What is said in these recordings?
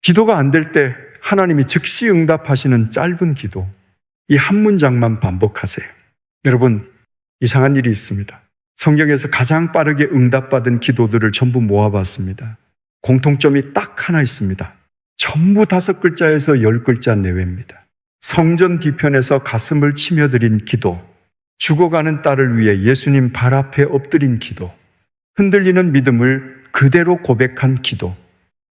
기도가 안 될 때 하나님이 즉시 응답하시는 짧은 기도, 이 한 문장만 반복하세요. 여러분, 이상한 일이 있습니다. 성경에서 가장 빠르게 응답받은 기도들을 전부 모아봤습니다. 공통점이 딱 하나 있습니다. 전부 5글자에서 10글자 내외입니다. 성전 뒤편에서 가슴을 치며 드린 기도, 죽어가는 딸을 위해 예수님 발 앞에 엎드린 기도, 흔들리는 믿음을 그대로 고백한 기도,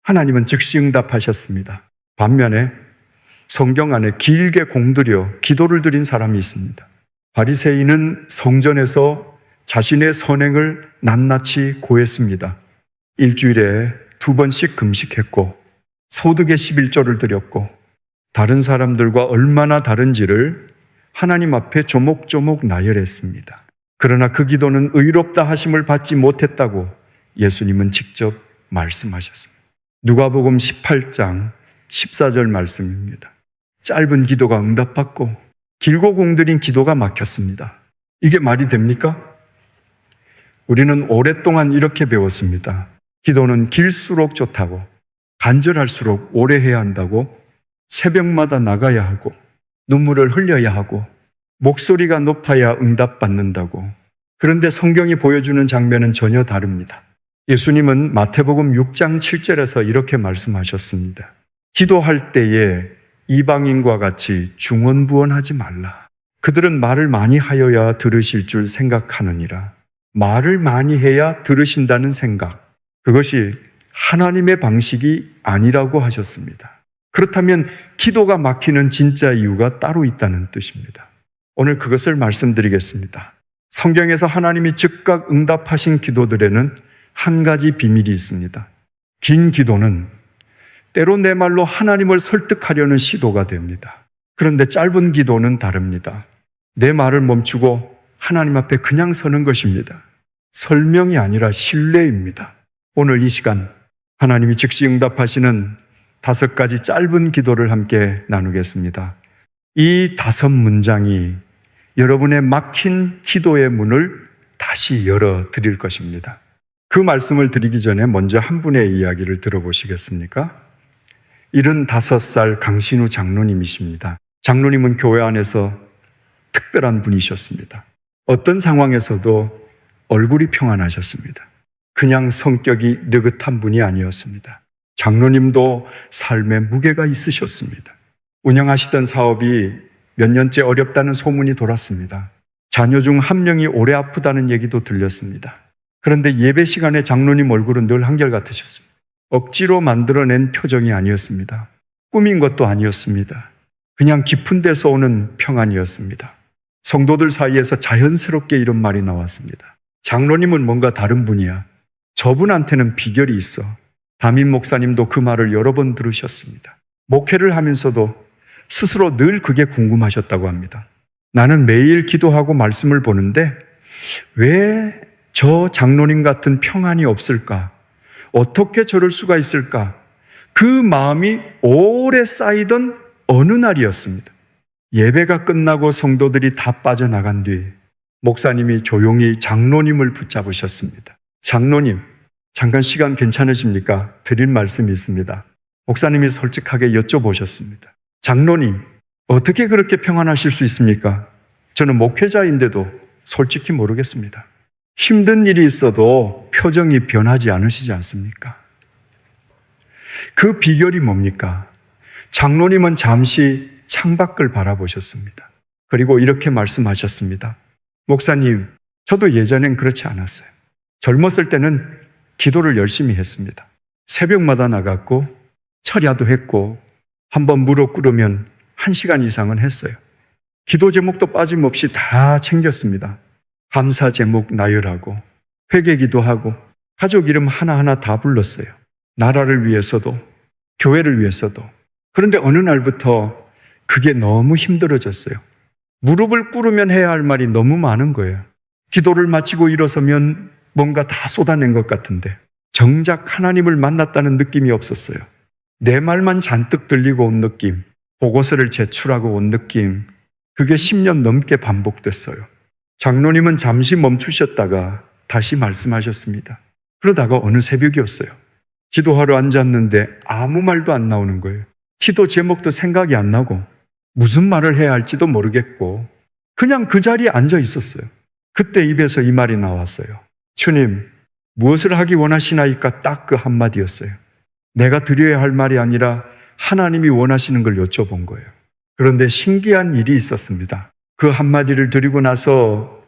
하나님은 즉시 응답하셨습니다. 반면에 성경 안에 길게 공들여 기도를 드린 사람이 있습니다. 바리새인은 성전에서 자신의 선행을 낱낱이 고했습니다. 일주일에 2번씩 금식했고 소득의 11조를 드렸고 다른 사람들과 얼마나 다른지를 하나님 앞에 조목조목 나열했습니다. 그러나 그 기도는 의롭다 하심을 받지 못했다고 예수님은 직접 말씀하셨습니다. 누가복음 18장 14절 말씀입니다. 짧은 기도가 응답받고 길고 공들인 기도가 막혔습니다. 이게 말이 됩니까? 우리는 오랫동안 이렇게 배웠습니다. 기도는 길수록 좋다고, 간절할수록 오래 해야 한다고, 새벽마다 나가야 하고, 눈물을 흘려야 하고, 목소리가 높아야 응답받는다고. 그런데 성경이 보여주는 장면은 전혀 다릅니다. 예수님은 마태복음 6장 7절에서 이렇게 말씀하셨습니다. 기도할 때에 이방인과 같이 중언부언하지 말라. 그들은 말을 많이 하여야 들으실 줄 생각하느니라. 말을 많이 해야 들으신다는 생각, 그것이 하나님의 방식이 아니라고 하셨습니다. 그렇다면 기도가 막히는 진짜 이유가 따로 있다는 뜻입니다. 오늘 그것을 말씀드리겠습니다. 성경에서 하나님이 즉각 응답하신 기도들에는 한 가지 비밀이 있습니다. 긴 기도는 때로 내 말로 하나님을 설득하려는 시도가 됩니다. 그런데 짧은 기도는 다릅니다. 내 말을 멈추고 하나님 앞에 그냥 서는 것입니다. 설명이 아니라 신뢰입니다. 오늘 이 시간 하나님이 즉시 응답하시는 5가지 짧은 기도를 함께 나누겠습니다. 이 5문장이 여러분의 막힌 기도의 문을 다시 열어드릴 것입니다. 그 말씀을 드리기 전에 먼저 한 분의 이야기를 들어보시겠습니까? 75살 강신우 장로님이십니다. 장로님은 교회 안에서 특별한 분이셨습니다. 어떤 상황에서도 얼굴이 평안하셨습니다. 그냥 성격이 느긋한 분이 아니었습니다. 장로님도 삶에 무게가 있으셨습니다. 운영하시던 사업이 몇 년째 어렵다는 소문이 돌았습니다. 자녀 중 한 명이 오래 아프다는 얘기도 들렸습니다. 그런데 예배 시간에 장로님 얼굴은 늘 한결같으셨습니다. 억지로 만들어낸 표정이 아니었습니다. 꾸민 것도 아니었습니다. 그냥 깊은 데서 오는 평안이었습니다. 성도들 사이에서 자연스럽게 이런 말이 나왔습니다. 장로님은 뭔가 다른 분이야. 저분한테는 비결이 있어. 담임 목사님도 그 말을 여러 번 들으셨습니다. 목회를 하면서도 스스로 늘 그게 궁금하셨다고 합니다. 나는 매일 기도하고 말씀을 보는데 왜 저 장로님 같은 평안이 없을까? 어떻게 저럴 수가 있을까? 그 마음이 오래 쌓이던 어느 날이었습니다. 예배가 끝나고 성도들이 다 빠져나간 뒤 목사님이 조용히 장로님을 붙잡으셨습니다. 장로님, 잠깐 시간 괜찮으십니까? 드릴 말씀이 있습니다. 목사님이 솔직하게 여쭤보셨습니다. 장로님, 어떻게 그렇게 평안하실 수 있습니까? 저는 목회자인데도 솔직히 모르겠습니다. 힘든 일이 있어도 표정이 변하지 않으시지 않습니까? 그 비결이 뭡니까? 장로님은 잠시 창밖을 바라보셨습니다. 그리고 이렇게 말씀하셨습니다. 목사님, 저도 예전엔 그렇지 않았어요. 젊었을 때는 기도를 열심히 했습니다. 새벽마다 나갔고 철야도 했고 한번 무릎 꿇으면 1시간 이상은 했어요. 기도 제목도 빠짐없이 다 챙겼습니다. 감사 제목 나열하고 회개기도 하고 가족 이름 하나하나 다 불렀어요. 나라를 위해서도 교회를 위해서도. 그런데 어느 날부터 그게 너무 힘들어졌어요. 무릎을 꿇으면 해야 할 말이 너무 많은 거예요. 기도를 마치고 일어서면 뭔가 다 쏟아낸 것 같은데 정작 하나님을 만났다는 느낌이 없었어요. 내 말만 잔뜩 들리고 온 느낌, 보고서를 제출하고 온 느낌, 그게 10년 넘게 반복됐어요. 장로님은 잠시 멈추셨다가 다시 말씀하셨습니다. 그러다가 어느 새벽이었어요. 기도하러 앉았는데 아무 말도 안 나오는 거예요. 기도 제목도 생각이 안 나고 무슨 말을 해야 할지도 모르겠고 그냥 그 자리에 앉아 있었어요. 그때 입에서 이 말이 나왔어요. 주님, 무엇을 하기 원하시나이까? 딱 그 한마디였어요. 내가 드려야 할 말이 아니라 하나님이 원하시는 걸 여쭤본 거예요. 그런데 신기한 일이 있었습니다. 그 한마디를 드리고 나서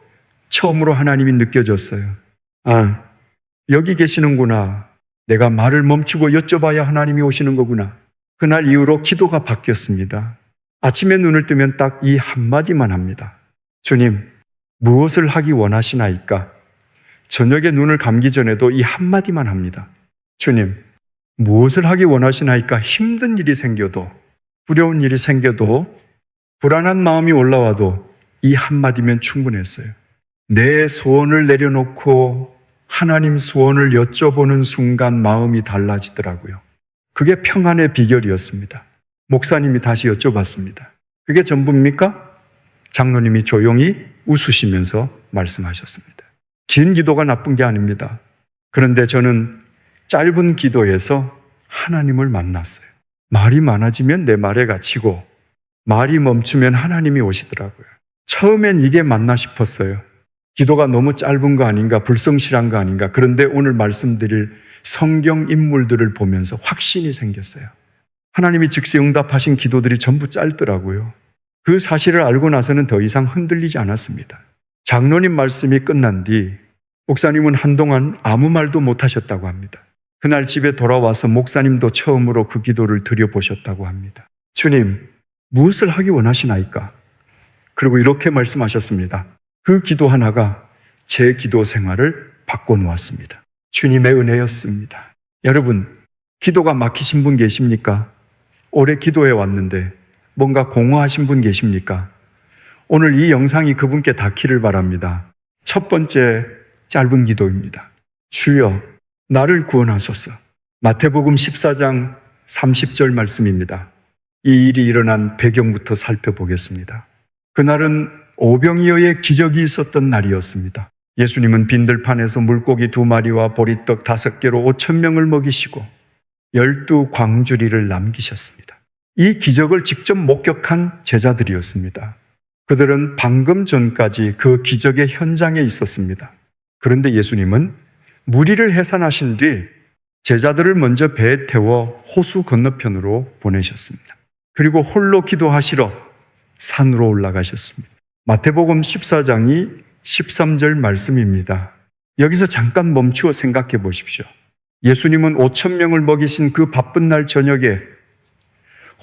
처음으로 하나님이 느껴졌어요. 아, 여기 계시는구나. 내가 말을 멈추고 여쭤봐야 하나님이 오시는 거구나. 그날 이후로 기도가 바뀌었습니다. 아침에 눈을 뜨면 딱 이 한마디만 합니다. 주님, 무엇을 하기 원하시나이까? 저녁에 눈을 감기 전에도 이 한마디만 합니다. 주님, 무엇을 하기 원하시나이까? 힘든 일이 생겨도, 두려운 일이 생겨도, 불안한 마음이 올라와도 이 한마디면 충분했어요. 내 소원을 내려놓고 하나님 소원을 여쭤보는 순간 마음이 달라지더라고요. 그게 평안의 비결이었습니다. 목사님이 다시 여쭤봤습니다. 그게 전부입니까? 장로님이 조용히 웃으시면서 말씀하셨습니다. 긴 기도가 나쁜 게 아닙니다. 그런데 저는 짧은 기도에서 하나님을 만났어요. 말이 많아지면 내 말에 갇히고 말이 멈추면 하나님이 오시더라고요. 처음엔 이게 맞나 싶었어요. 기도가 너무 짧은 거 아닌가, 불성실한 거 아닌가. 그런데 오늘 말씀드릴 성경 인물들을 보면서 확신이 생겼어요. 하나님이 즉시 응답하신 기도들이 전부 짧더라고요. 그 사실을 알고 나서는 더 이상 흔들리지 않았습니다. 장로님 말씀이 끝난 뒤 목사님은 한동안 아무 말도 못하셨다고 합니다. 그날 집에 돌아와서 목사님도 처음으로 그 기도를 드려보셨다고 합니다. 주님, 무엇을 하기 원하시나이까? 그리고 이렇게 말씀하셨습니다. 그 기도 하나가 제 기도 생활을 바꿔놓았습니다. 주님의 은혜였습니다. 여러분, 기도가 막히신 분 계십니까? 오래 기도해 왔는데 뭔가 공허하신 분 계십니까? 오늘 이 영상이 그분께 닿기를 바랍니다. 첫 번째 짧은 기도입니다. 주여, 나를 구원하소서. 마태복음 14장 30절 말씀입니다. 이 일이 일어난 배경부터 살펴보겠습니다. 그날은 오병이어의 기적이 있었던 날이었습니다. 예수님은 빈들판에서 물고기 2마리와 보리떡 5개로 5,000명을 먹이시고 12광주리를 남기셨습니다. 이 기적을 직접 목격한 제자들이었습니다. 그들은 방금 전까지 그 기적의 현장에 있었습니다. 그런데 예수님은 무리를 해산하신 뒤 제자들을 먼저 배에 태워 호수 건너편으로 보내셨습니다. 그리고 홀로 기도하시러 산으로 올라가셨습니다. 마태복음 14장이 13절 말씀입니다. 여기서 잠깐 멈추어 생각해 보십시오. 예수님은 5,000명을 먹이신 그 바쁜 날 저녁에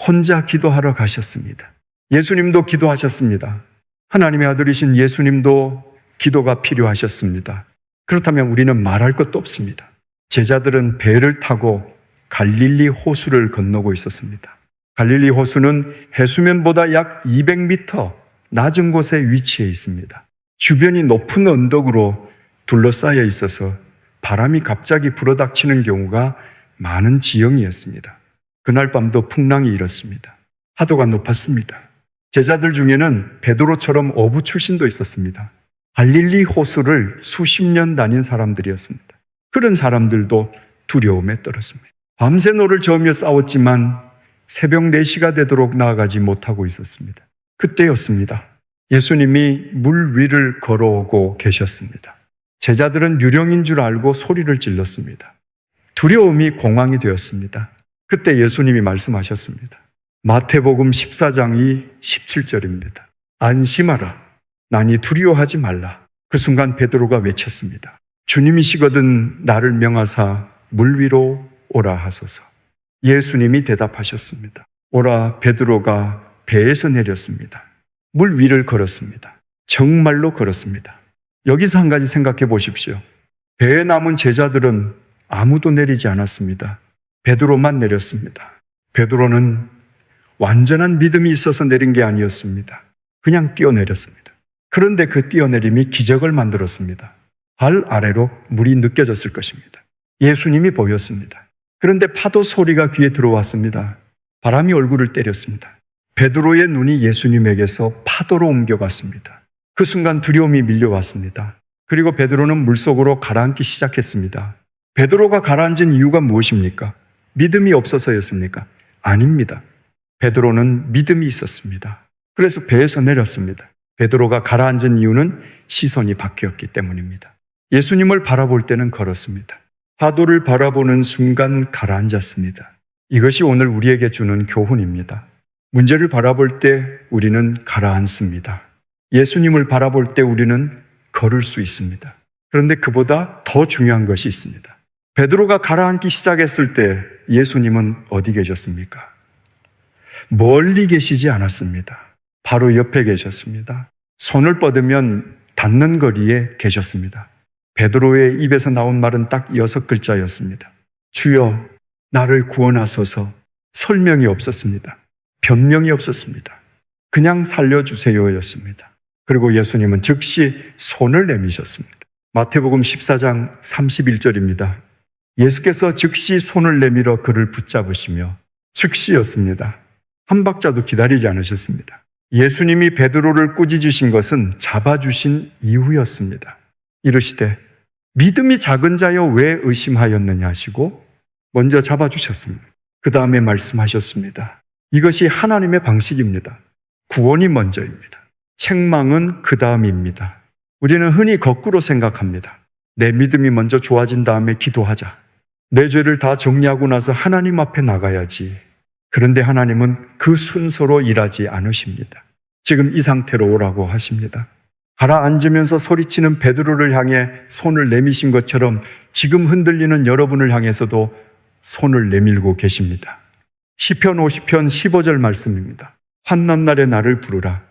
혼자 기도하러 가셨습니다. 예수님도 기도하셨습니다. 하나님의 아들이신 예수님도 기도가 필요하셨습니다. 그렇다면 우리는 말할 것도 없습니다. 제자들은 배를 타고 갈릴리 호수를 건너고 있었습니다. 갈릴리 호수는 해수면보다 약 200m 낮은 곳에 위치해 있습니다. 주변이 높은 언덕으로 둘러싸여 있어서 바람이 갑자기 불어닥치는 경우가 많은 지형이었습니다. 그날 밤도 풍랑이 일었습니다. 파도가 높았습니다. 제자들 중에는 베드로처럼 어부 출신도 있었습니다. 갈릴리 호수를 수십 년 다닌 사람들이었습니다. 그런 사람들도 두려움에 떨었습니다. 밤새 노를 저으며 싸웠지만 새벽 4시가 되도록 나아가지 못하고 있었습니다. 그때였습니다. 예수님이 물 위를 걸어오고 계셨습니다. 제자들은 유령인 줄 알고 소리를 질렀습니다. 두려움이 공황이 되었습니다. 그때 예수님이 말씀하셨습니다. 마태복음 14장이 17절입니다. 안심하라. 나니 두려워하지 말라. 그 순간 베드로가 외쳤습니다. 주님이시거든 나를 명하사 물 위로 오라 하소서. 예수님이 대답하셨습니다. 오라. 베드로가 배에서 내렸습니다. 물 위를 걸었습니다. 정말로 걸었습니다. 여기서 한 가지 생각해 보십시오. 배에 남은 제자들은 아무도 내리지 않았습니다. 베드로만 내렸습니다. 베드로는 완전한 믿음이 있어서 내린 게 아니었습니다. 그냥 뛰어내렸습니다. 그런데 그 뛰어내림이 기적을 만들었습니다. 발 아래로 물이 느껴졌을 것입니다. 예수님이 보였습니다. 그런데 파도 소리가 귀에 들어왔습니다. 바람이 얼굴을 때렸습니다. 베드로의 눈이 예수님에게서 파도로 옮겨갔습니다. 그 순간 두려움이 밀려왔습니다. 그리고 베드로는 물속으로 가라앉기 시작했습니다. 베드로가 가라앉은 이유가 무엇입니까? 믿음이 없어서였습니까? 아닙니다. 베드로는 믿음이 있었습니다. 그래서 배에서 내렸습니다. 베드로가 가라앉은 이유는 시선이 바뀌었기 때문입니다. 예수님을 바라볼 때는 걸었습니다. 파도를 바라보는 순간 가라앉았습니다. 이것이 오늘 우리에게 주는 교훈입니다. 문제를 바라볼 때 우리는 가라앉습니다. 예수님을 바라볼 때 우리는 걸을 수 있습니다. 그런데 그보다 더 중요한 것이 있습니다. 베드로가 가라앉기 시작했을 때 예수님은 어디 계셨습니까? 멀리 계시지 않았습니다. 바로 옆에 계셨습니다. 손을 뻗으면 닿는 거리에 계셨습니다. 베드로의 입에서 나온 말은 딱 6글자였습니다. 주여, 나를 구원하소서. 설명이 없었습니다. 변명이 없었습니다. 그냥 살려주세요였습니다. 그리고 예수님은 즉시 손을 내미셨습니다. 마태복음 14장 31절입니다. 예수께서 즉시 손을 내밀어 그를 붙잡으시며 즉시였습니다. 한 박자도 기다리지 않으셨습니다. 예수님이 베드로를 꾸짖으신 것은 잡아주신 이후였습니다. 이르시되 믿음이 작은 자여 왜 의심하였느냐 하시고 먼저 잡아주셨습니다. 그 다음에 말씀하셨습니다. 이것이 하나님의 방식입니다. 구원이 먼저입니다. 책망은 그 다음입니다. 우리는 흔히 거꾸로 생각합니다. 내 믿음이 먼저 좋아진 다음에 기도하자. 내 죄를 다 정리하고 나서 하나님 앞에 나가야지. 그런데 하나님은 그 순서로 일하지 않으십니다. 지금 이 상태로 오라고 하십니다. 가라앉으면서 소리치는 베드로를 향해 손을 내미신 것처럼 지금 흔들리는 여러분을 향해서도 손을 내밀고 계십니다. 시편 50편 15절 말씀입니다. 환난 날에 나를 부르라.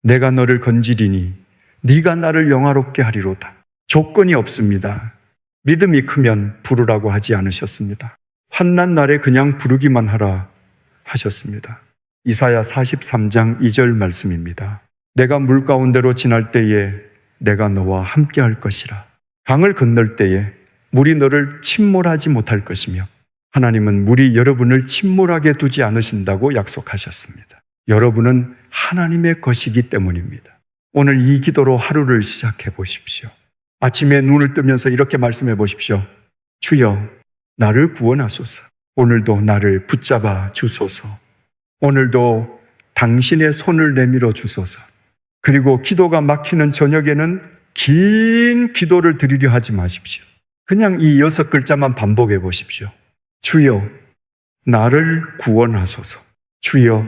내가 너를 건지리니 네가 나를 영화롭게 하리로다. 조건이 없습니다. 믿음이 크면 부르라고 하지 않으셨습니다. 환난 날에 그냥 부르기만 하라 하셨습니다. 이사야 43장 2절 말씀입니다. 내가 물 가운데로 지날 때에 내가 너와 함께 할 것이라. 강을 건널 때에 물이 너를 침몰하지 못할 것이며 하나님은 물이 여러분을 침몰하게 두지 않으신다고 약속하셨습니다. 여러분은 하나님의 것이기 때문입니다. 오늘 이 기도로 하루를 시작해 보십시오. 아침에 눈을 뜨면서 이렇게 말씀해 보십시오. 주여, 나를 구원하소서. 오늘도 나를 붙잡아 주소서. 오늘도 당신의 손을 내밀어 주소서. 그리고 기도가 막히는 저녁에는 긴 기도를 드리려 하지 마십시오. 그냥 이 6글자만 반복해 보십시오. 주여, 나를 구원하소서. 주여,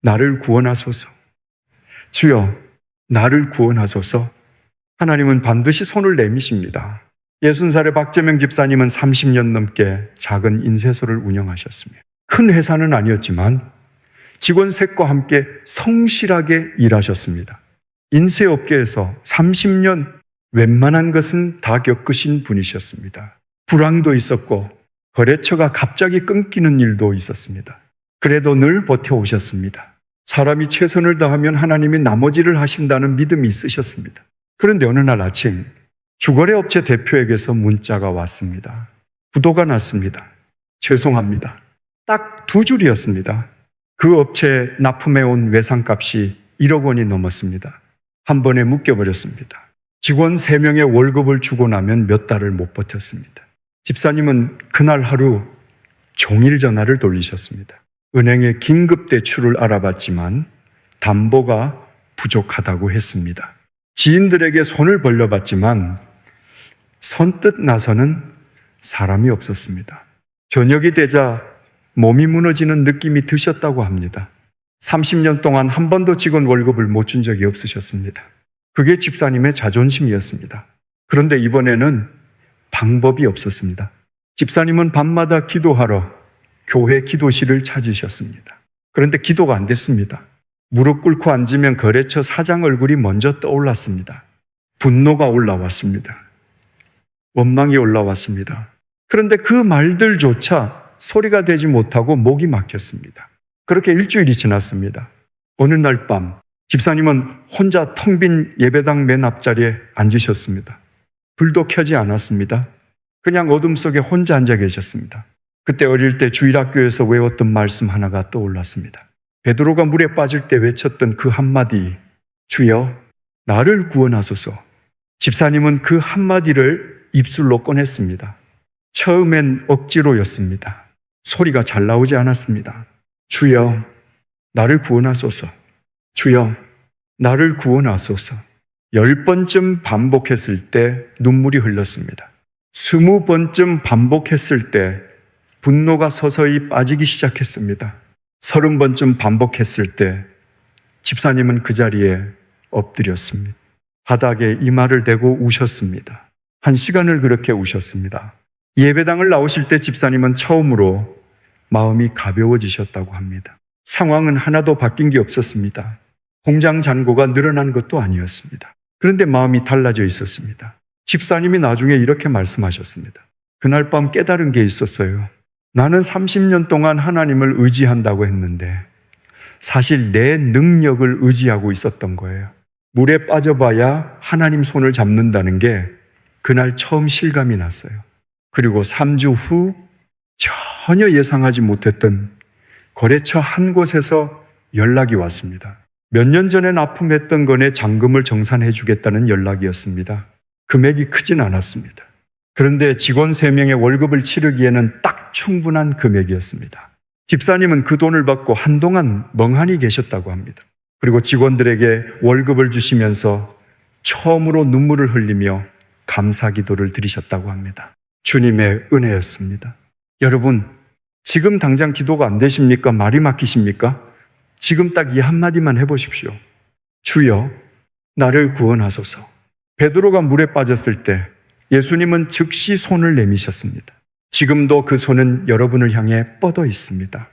나를 구원하소서. 주여, 나를 구원하소서. 하나님은 반드시 손을 내미십니다. 60살의 박재명 집사님은 30년 넘게 작은 인쇄소를 운영하셨습니다. 큰 회사는 아니었지만 직원 셋과 함께 성실하게 일하셨습니다. 인쇄업계에서 30년 웬만한 것은 다 겪으신 분이셨습니다. 불황도 있었고 거래처가 갑자기 끊기는 일도 있었습니다. 그래도 늘 버텨오셨습니다. 사람이 최선을 다하면 하나님이 나머지를 하신다는 믿음이 있으셨습니다. 그런데 어느 날 아침 주거래 업체 대표에게서 문자가 왔습니다. 부도가 났습니다. 죄송합니다. 딱 2줄이었습니다. 그 업체에 납품해온 외상값이 1억 원이 넘었습니다. 한 번에 묶여버렸습니다. 직원 3명의 월급을 주고 나면 몇 달을 못 버텼습니다. 집사님은 그날 하루 종일 전화를 돌리셨습니다. 은행에 긴급 대출을 알아봤지만 담보가 부족하다고 했습니다. 지인들에게 손을 벌려봤지만 선뜻 나서는 사람이 없었습니다. 저녁이 되자 몸이 무너지는 느낌이 드셨다고 합니다. 30년 동안 한 번도 직원 월급을 못 준 적이 없으셨습니다. 그게 집사님의 자존심이었습니다. 그런데 이번에는 방법이 없었습니다. 집사님은 밤마다 기도하러 교회 기도실을 찾으셨습니다. 그런데 기도가 안 됐습니다. 무릎 꿇고 앉으면 거래처 사장 얼굴이 먼저 떠올랐습니다. 분노가 올라왔습니다. 원망이 올라왔습니다. 그런데 그 말들조차 소리가 되지 못하고 목이 막혔습니다. 그렇게 일주일이 지났습니다. 어느 날 밤 집사님은 혼자 텅 빈 예배당 맨 앞자리에 앉으셨습니다. 불도 켜지 않았습니다. 그냥 어둠 속에 혼자 앉아 계셨습니다. 그때 어릴 때 주일학교에서 외웠던 말씀 하나가 떠올랐습니다. 베드로가 물에 빠질 때 외쳤던 그 한마디, 주여, 나를 구원하소서. 집사님은 그 한마디를 입술로 꺼냈습니다. 처음엔 억지로였습니다. 소리가 잘 나오지 않았습니다. 주여, 나를 구원하소서. 주여, 나를 구원하소서. 10번쯤 반복했을 때 눈물이 흘렀습니다. 20번쯤 반복했을 때 분노가 서서히 빠지기 시작했습니다. 30번쯤 반복했을 때 집사님은 그 자리에 엎드렸습니다. 바닥에 이마를 대고 우셨습니다. 1시간을 그렇게 우셨습니다. 예배당을 나오실 때 집사님은 처음으로 마음이 가벼워지셨다고 합니다. 상황은 하나도 바뀐 게 없었습니다. 공장 잔고가 늘어난 것도 아니었습니다. 그런데 마음이 달라져 있었습니다. 집사님이 나중에 이렇게 말씀하셨습니다. 그날 밤 깨달은 게 있었어요. 나는 30년 동안 하나님을 의지한다고 했는데 사실 내 능력을 의지하고 있었던 거예요. 물에 빠져봐야 하나님 손을 잡는다는 게 그날 처음 실감이 났어요. 그리고 3주 후 전혀 예상하지 못했던 거래처 한 곳에서 연락이 왔습니다. 몇 년 전에 납품했던 건에 잔금을 정산해 주겠다는 연락이었습니다. 금액이 크진 않았습니다. 그런데 직원 3명의 월급을 치르기에는 딱 충분한 금액이었습니다. 집사님은 그 돈을 받고 한동안 멍하니 계셨다고 합니다. 그리고 직원들에게 월급을 주시면서 처음으로 눈물을 흘리며 감사 기도를 드리셨다고 합니다. 주님의 은혜였습니다. 여러분, 지금 당장 기도가 안 되십니까? 말이 막히십니까? 지금 딱 이 한마디만 해보십시오. 주여, 나를 구원하소서. 베드로가 물에 빠졌을 때 예수님은 즉시 손을 내미셨습니다. 지금도 그 손은 여러분을 향해 뻗어 있습니다.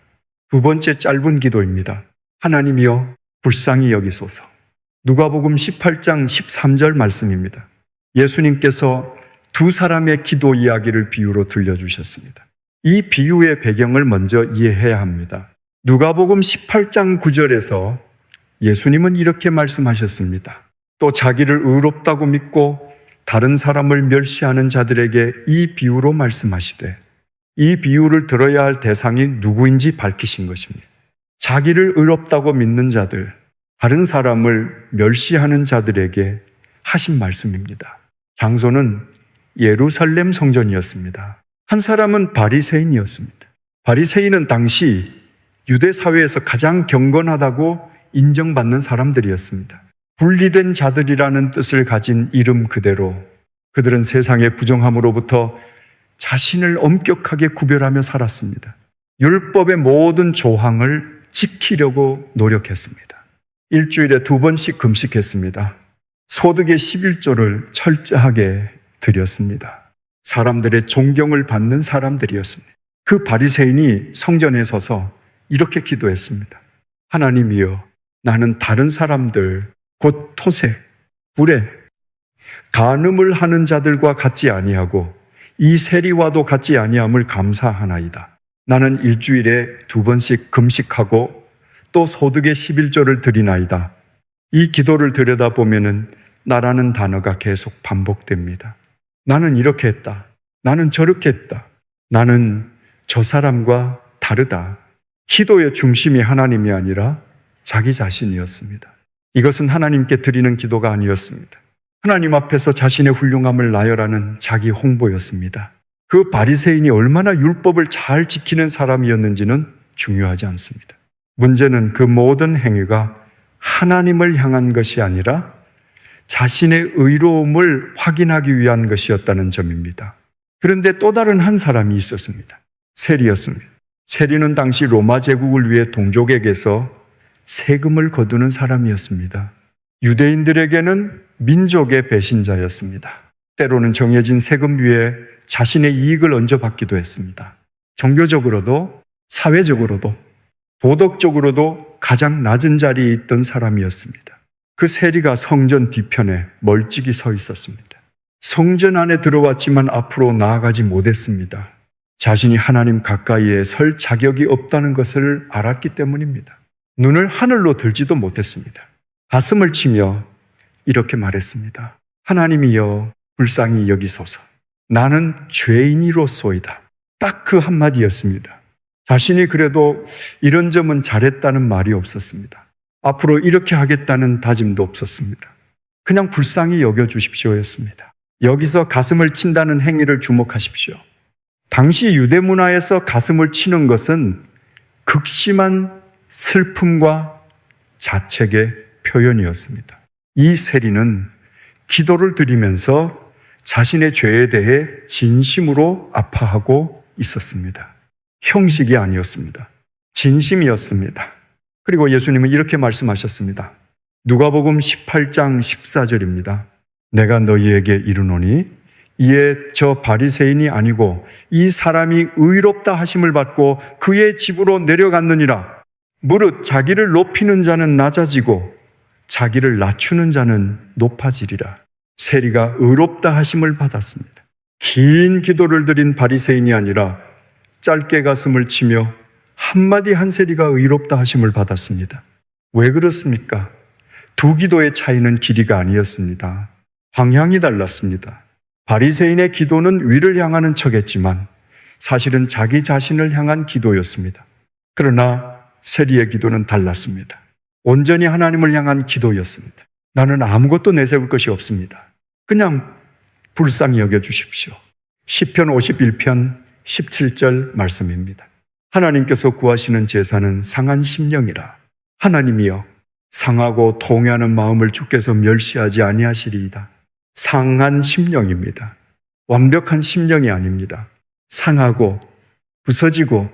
두 번째 짧은 기도입니다. 하나님이여 불쌍히 여기소서. 누가복음 18장 13절 말씀입니다. 예수님께서 두 사람의 기도 이야기를 비유로 들려주셨습니다. 이 비유의 배경을 먼저 이해해야 합니다. 누가복음 18장 9절에서 예수님은 이렇게 말씀하셨습니다. 또 자기를 의롭다고 믿고 다른 사람을 멸시하는 자들에게 이 비유로 말씀하시되 이 비유를 들어야 할 대상이 누구인지 밝히신 것입니다. 자기를 의롭다고 믿는 자들, 다른 사람을 멸시하는 자들에게 하신 말씀입니다. 장소는 예루살렘 성전이었습니다. 한 사람은 바리새인이었습니다. 바리새인은 당시 유대 사회에서 가장 경건하다고 인정받는 사람들이었습니다. 분리된 자들이라는 뜻을 가진 이름 그대로 그들은 세상의 부정함으로부터 자신을 엄격하게 구별하며 살았습니다. 율법의 모든 조항을 지키려고 노력했습니다. 일주일에 2번씩 금식했습니다. 소득의 11조를 철저하게 드렸습니다. 사람들의 존경을 받는 사람들이었습니다. 그 바리새인이 성전에 서서 이렇게 기도했습니다. 하나님이여, 나는 다른 사람들, 곧 토색, 불에, 간음을 하는 자들과 같지 아니하고 이 세리와도 같지 아니함을 감사하나이다. 나는 일주일에 2번씩 금식하고 또 소득의 11조를 드리나이다. 이 기도를 들여다보면은 나라는 단어가 계속 반복됩니다. 나는 이렇게 했다. 나는 저렇게 했다. 나는 저 사람과 다르다. 기도의 중심이 하나님이 아니라 자기 자신이었습니다. 이것은 하나님께 드리는 기도가 아니었습니다. 하나님 앞에서 자신의 훌륭함을 나열하는 자기 홍보였습니다. 그 바리새인이 얼마나 율법을 잘 지키는 사람이었는지는 중요하지 않습니다. 문제는 그 모든 행위가 하나님을 향한 것이 아니라 자신의 의로움을 확인하기 위한 것이었다는 점입니다. 그런데 또 다른 한 사람이 있었습니다. 세리였습니다. 세리는 당시 로마 제국을 위해 동족에게서 세금을 거두는 사람이었습니다. 유대인들에게는 민족의 배신자였습니다. 때로는 정해진 세금 위에 자신의 이익을 얹어받기도 했습니다. 종교적으로도 사회적으로도 도덕적으로도 가장 낮은 자리에 있던 사람이었습니다. 그 세리가 성전 뒤편에 멀찍이 서 있었습니다. 성전 안에 들어왔지만 앞으로 나아가지 못했습니다. 자신이 하나님 가까이에 설 자격이 없다는 것을 알았기 때문입니다. 눈을 하늘로 들지도 못했습니다. 가슴을 치며 이렇게 말했습니다. 하나님이여 불쌍히 여기소서. 나는 죄인이로소이다. 딱 그 한마디였습니다. 자신이 그래도 이런 점은 잘했다는 말이 없었습니다. 앞으로 이렇게 하겠다는 다짐도 없었습니다. 그냥 불쌍히 여겨주십시오였습니다. 여기서 가슴을 친다는 행위를 주목하십시오. 당시 유대 문화에서 가슴을 치는 것은 극심한 슬픔과 자책의 표현이었습니다. 이 세리는 기도를 드리면서 자신의 죄에 대해 진심으로 아파하고 있었습니다. 형식이 아니었습니다. 진심이었습니다. 그리고 예수님은 이렇게 말씀하셨습니다. 누가복음 18장 14절입니다. 내가 너희에게 이르노니 이에 저 바리새인이 아니고 이 사람이 의롭다 하심을 받고 그의 집으로 내려갔느니라. 무릇 자기를 높이는 자는 낮아지고 자기를 낮추는 자는 높아지리라. 세리가 의롭다 하심을 받았습니다. 긴 기도를 드린 바리새인이 아니라 짧게 가슴을 치며 한마디 한 세리가 의롭다 하심을 받았습니다. 왜 그렇습니까? 두 기도의 차이는 길이가 아니었습니다. 방향이 달랐습니다. 바리새인의 기도는 위를 향하는 척했지만 사실은 자기 자신을 향한 기도였습니다. 그러나 세리의 기도는 달랐습니다. 온전히 하나님을 향한 기도였습니다. 나는 아무것도 내세울 것이 없습니다. 그냥 불쌍히 여겨주십시오. 시편 51편 17절 말씀입니다. 하나님께서 구하시는 제사는 상한 심령이라. 하나님이여 상하고 통회하는 마음을 주께서 멸시하지 아니하시리이다. 상한 심령입니다. 완벽한 심령이 아닙니다. 상하고 부서지고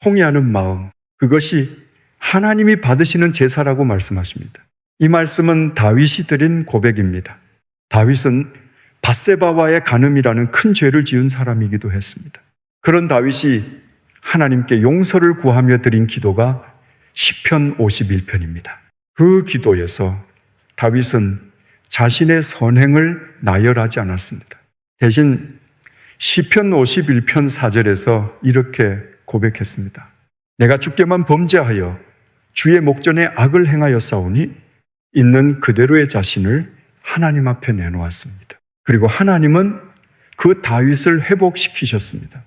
통회하는 마음, 그것이 하나님이 받으시는 제사라고 말씀하십니다. 이 말씀은 다윗이 드린 고백입니다. 다윗은 밧세바와의 간음이라는 큰 죄를 지은 사람이기도 했습니다. 그런 다윗이 하나님께 용서를 구하며 드린 기도가 시편 51편입니다. 그 기도에서 다윗은 자신의 선행을 나열하지 않았습니다. 대신 시편 51편 4절에서 이렇게 고백했습니다. 내가 주께만 범죄하여 주의 목전에 악을 행하였사오니 있는 그대로의 자신을 하나님 앞에 내놓았습니다. 그리고 하나님은 그 다윗을 회복시키셨습니다.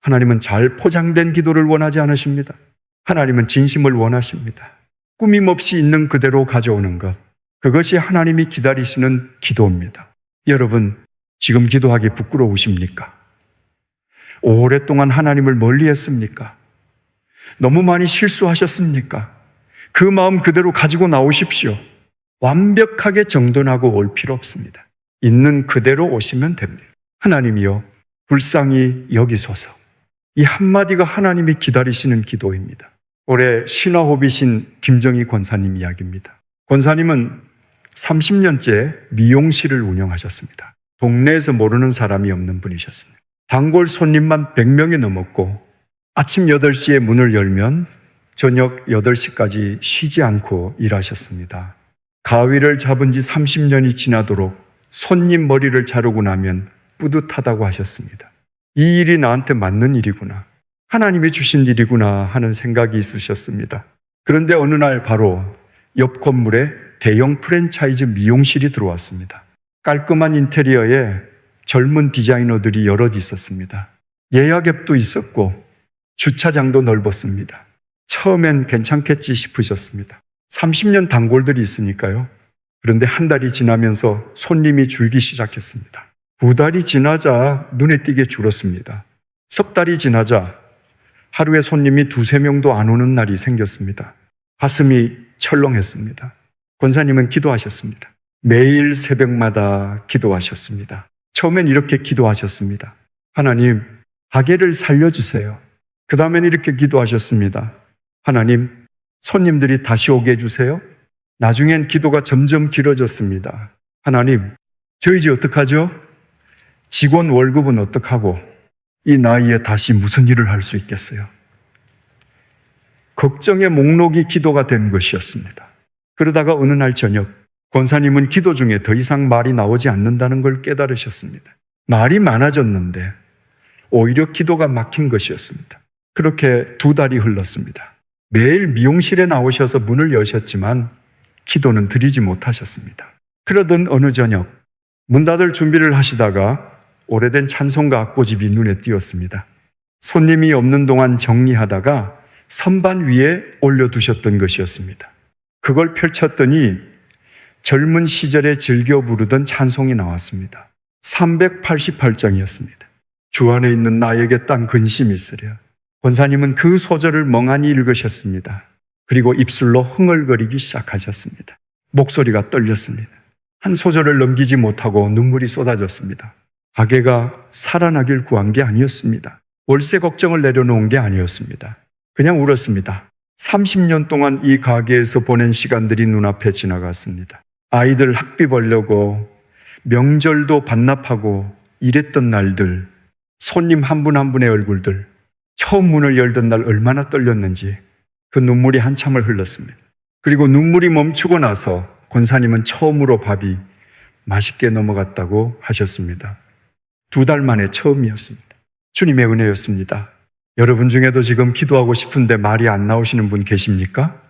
하나님은 잘 포장된 기도를 원하지 않으십니다. 하나님은 진심을 원하십니다. 꾸밈없이 있는 그대로 가져오는 것, 그것이 하나님이 기다리시는 기도입니다. 여러분, 지금 기도하기 부끄러우십니까? 오랫동안 하나님을 멀리했습니까? 너무 많이 실수하셨습니까? 그 마음 그대로 가지고 나오십시오. 완벽하게 정돈하고 올 필요 없습니다. 있는 그대로 오시면 됩니다. 하나님이여 불쌍히 여기소서. 이 한마디가 하나님이 기다리시는 기도입니다. 올해 신화호비신 김정희 권사님 이야기입니다. 권사님은 30년째 미용실을 운영하셨습니다. 동네에서 모르는 사람이 없는 분이셨습니다. 단골 손님만 100명이 넘었고 아침 8시에 문을 열면 저녁 8시까지 쉬지 않고 일하셨습니다. 가위를 잡은 지 30년이 지나도록 손님 머리를 자르고 나면 뿌듯하다고 하셨습니다. 이 일이 나한테 맞는 일이구나. 하나님이 주신 일이구나 하는 생각이 있으셨습니다. 그런데 어느 날 바로 옆 건물에 대형 프랜차이즈 미용실이 들어왔습니다. 깔끔한 인테리어에 젊은 디자이너들이 여럿 있었습니다. 예약앱도 있었고 주차장도 넓었습니다. 처음엔 괜찮겠지 싶으셨습니다. 30년 단골들이 있으니까요. 그런데 한 달이 지나면서 손님이 줄기 시작했습니다. 2달이 지나자 눈에 띄게 줄었습니다. 석 달이 지나자 하루에 손님이 2-3명도 안 오는 날이 생겼습니다. 가슴이 철렁했습니다. 권사님은 기도하셨습니다. 매일 새벽마다 기도하셨습니다. 처음엔 이렇게 기도하셨습니다. 하나님, 가게를 살려주세요. 그 다음엔 이렇게 기도하셨습니다. 하나님, 손님들이 다시 오게 해주세요. 나중엔 기도가 점점 길어졌습니다. 하나님, 저희 집 어떡하죠? 직원 월급은 어떡하고 이 나이에 다시 무슨 일을 할 수 있겠어요? 걱정의 목록이 기도가 된 것이었습니다. 그러다가 어느 날 저녁 권사님은 기도 중에 더 이상 말이 나오지 않는다는 걸 깨달으셨습니다. 말이 많아졌는데 오히려 기도가 막힌 것이었습니다. 그렇게 2달이 흘렀습니다. 매일 미용실에 나오셔서 문을 여셨지만 기도는 드리지 못하셨습니다. 그러던 어느 저녁 문 닫을 준비를 하시다가 오래된 찬송가 악보집이 눈에 띄었습니다. 손님이 없는 동안 정리하다가 선반 위에 올려두셨던 것이었습니다. 그걸 펼쳤더니 젊은 시절에 즐겨 부르던 찬송이 나왔습니다. 388장이었습니다. 주 안에 있는 나에게 딴 근심이 있으랴. 권사님은 그 소절을 멍하니 읽으셨습니다. 그리고 입술로 흥얼거리기 시작하셨습니다. 목소리가 떨렸습니다. 한 소절을 넘기지 못하고 눈물이 쏟아졌습니다. 가게가 살아나길 구한 게 아니었습니다. 월세 걱정을 내려놓은 게 아니었습니다. 그냥 울었습니다. 30년 동안 이 가게에서 보낸 시간들이 눈앞에 지나갔습니다. 아이들 학비 벌려고 명절도 반납하고 일했던 날들, 손님 한 분 한 분의 얼굴들, 처음 문을 열던 날 얼마나 떨렸는지 그 눈물이 한참을 흘렀습니다. 그리고 눈물이 멈추고 나서 권사님은 처음으로 밥이 맛있게 넘어갔다고 하셨습니다. 2달 만에 처음이었습니다. 주님의 은혜였습니다. 여러분 중에도 지금 기도하고 싶은데 말이 안 나오시는 분 계십니까?